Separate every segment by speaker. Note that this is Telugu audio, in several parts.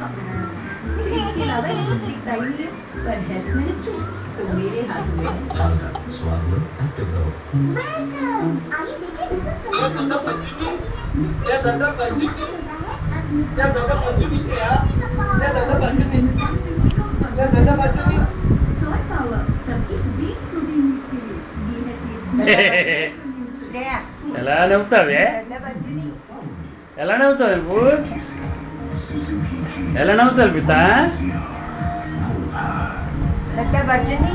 Speaker 1: इसके अलावा एक टाइम है पर हेल्थ मिनिस्ट्री तो मेरे हाथ में है।
Speaker 2: स्वाद लो, एक्टिव रहो।
Speaker 1: आइए देखें
Speaker 3: ఎలా నవ్వుతావే ఎలా నవ్వుతావు నువ్వు ఎలా నవ్వుతావు పిత
Speaker 4: బర్జుని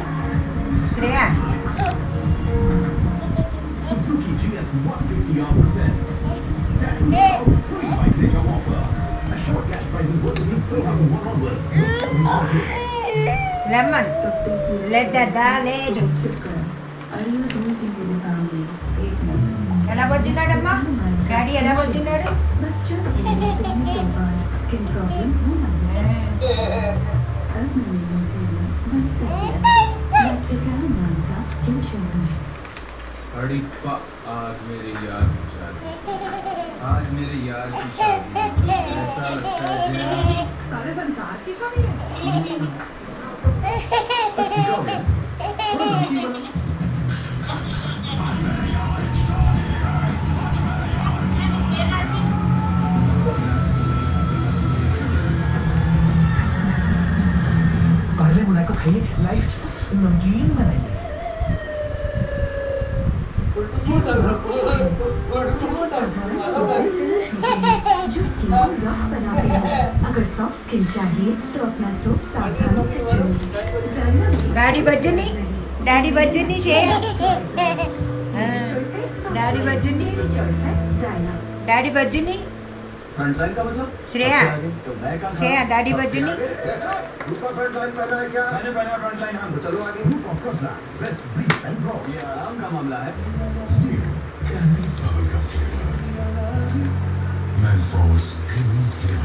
Speaker 4: Shreya
Speaker 2: Suzuki GS 150%. Tattoo free by Deja offer. A short cash price is worth of 3,100 onwards.
Speaker 4: Lemon లేదు ఎలా వచ్చినాడమ్మా డాడీ ఎలా వచ్చినాడు
Speaker 5: अड़ी आज मेरे यार की शादी आज मेरे यार की शादी ऐसा लगता है जैसे
Speaker 1: सारे संसार की शादी है।
Speaker 2: पहले मुलाय को खाइए लाइफ नमकीन बनाइए
Speaker 1: अगर सॉफ्ट स्किन चाहिए तो अपना सोप सावधानी से चुनें।
Speaker 4: డాడీ బజ్జుని డాడీ బజ్జుని శ్రేయ డాడీ బజ్జుని డాడీ బజ్జుని
Speaker 5: फ्रंट लाइन का मतलब
Speaker 4: श्रेया
Speaker 5: तो मैं कहाँ
Speaker 4: श्रेया డాడీ బజ్జుని
Speaker 2: दूसरा फ्रंट लाइन पहना है क्या मैंने पहना फ्रंट लाइन हम तो चलो आगे ऑफ कोर्स ना लेट्स ब्रीथ एंड ड्रॉ
Speaker 5: ये आराम का मामला है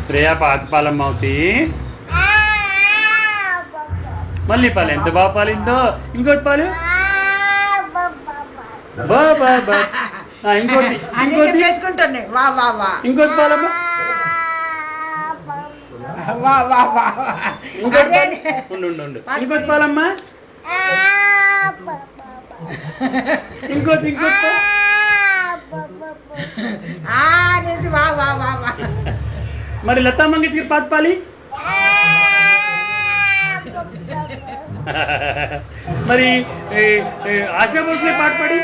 Speaker 3: శ్రేయ పాతపాలమ్మ అవుతి మళ్ళీ పాలు ఎంత బాగా పాలిందో ఇంకోటి పాలు బా బా బా ఇంకోటి
Speaker 4: అదే
Speaker 3: ఇంకోటి
Speaker 4: చెప్పేసుకుంటున్నాయి వా వా వా
Speaker 3: ఇంకోటి పాలమ్మ
Speaker 4: వా వా వా
Speaker 3: ఇంకోటి
Speaker 4: అదే
Speaker 3: పాలు ఉండు ఉండు ఉండు ఇంకోటి పాలమ్మ ఇంకోటి ఇంకోటి పాలు
Speaker 4: అనేసి వా వా వా వా
Speaker 3: మరి లతా మంగేష్కర్ పాత పాలి మరి ఆశా భోస్లే పాట పాడి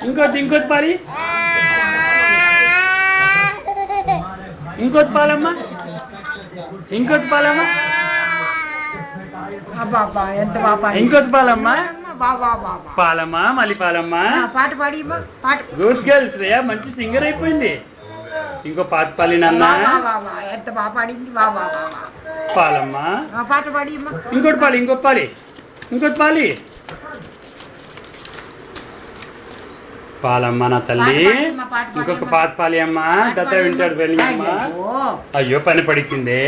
Speaker 3: ఇంకోటి ఇంకోటి పాలి ఇంకోటి పాలమ్మ ఇంకోటి పాలమ్మ
Speaker 4: బాబా ఎంత బాబా
Speaker 3: ఇంకోటి పాలమ్మ
Speaker 4: వా వా వా వా
Speaker 3: పాలమ్మ మళ్ళీ పాలమ్మ
Speaker 4: పాట పాడి పాట
Speaker 3: గుడ్ గర్ల్ శ్రేయ మంచి సింగర్ అయిపోయింది ఇంకో పాత పాలి నాన్న
Speaker 4: వా వా వా వా ఎంత బాగా పాడింది వా వా వా వా
Speaker 3: పాలమ్మ
Speaker 4: పాట పాడి
Speaker 3: ఇంకోటి పాలి ఇంకోటి పాలి ఇంకోటి పాలి పాలమ్మ నా తల్లి ఇంకొక పాత పాలి అమ్మ దత్త వింటాడు వెళ్ళి అమ్మ అయ్యో పని పడిచిందే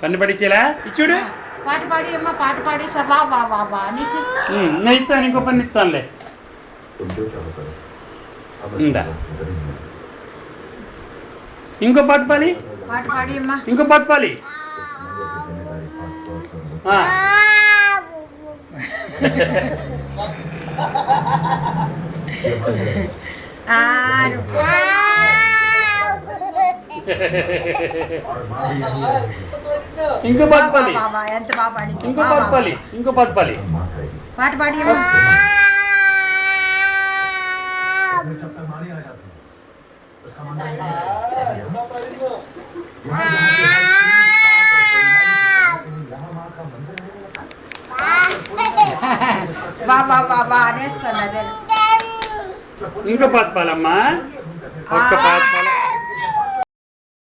Speaker 3: పని పడిచేలా ఇచ్చుడు
Speaker 4: పాట పాడి అమ్మ పాట పాడి వా వా వా వా అనేసి
Speaker 3: నేను ఇస్తాను ఇంకో పని ఇస్తానులే ఇందా ఇంకో పాత పాలి
Speaker 4: పాట పాడి అమ్మ
Speaker 3: ఇంకో పాత పాలి ఇంకో పాత పాలి
Speaker 4: ఎంత బాగా పాడింది
Speaker 3: ఇంకో పాత పాలి ఇంకో పాత పాలి
Speaker 4: పాట పాడి అమ్మ వా వా వా వా అనేస్తాను అదే
Speaker 3: ఇంకో పాత పాలమ్మా ఒక్క పాత పాల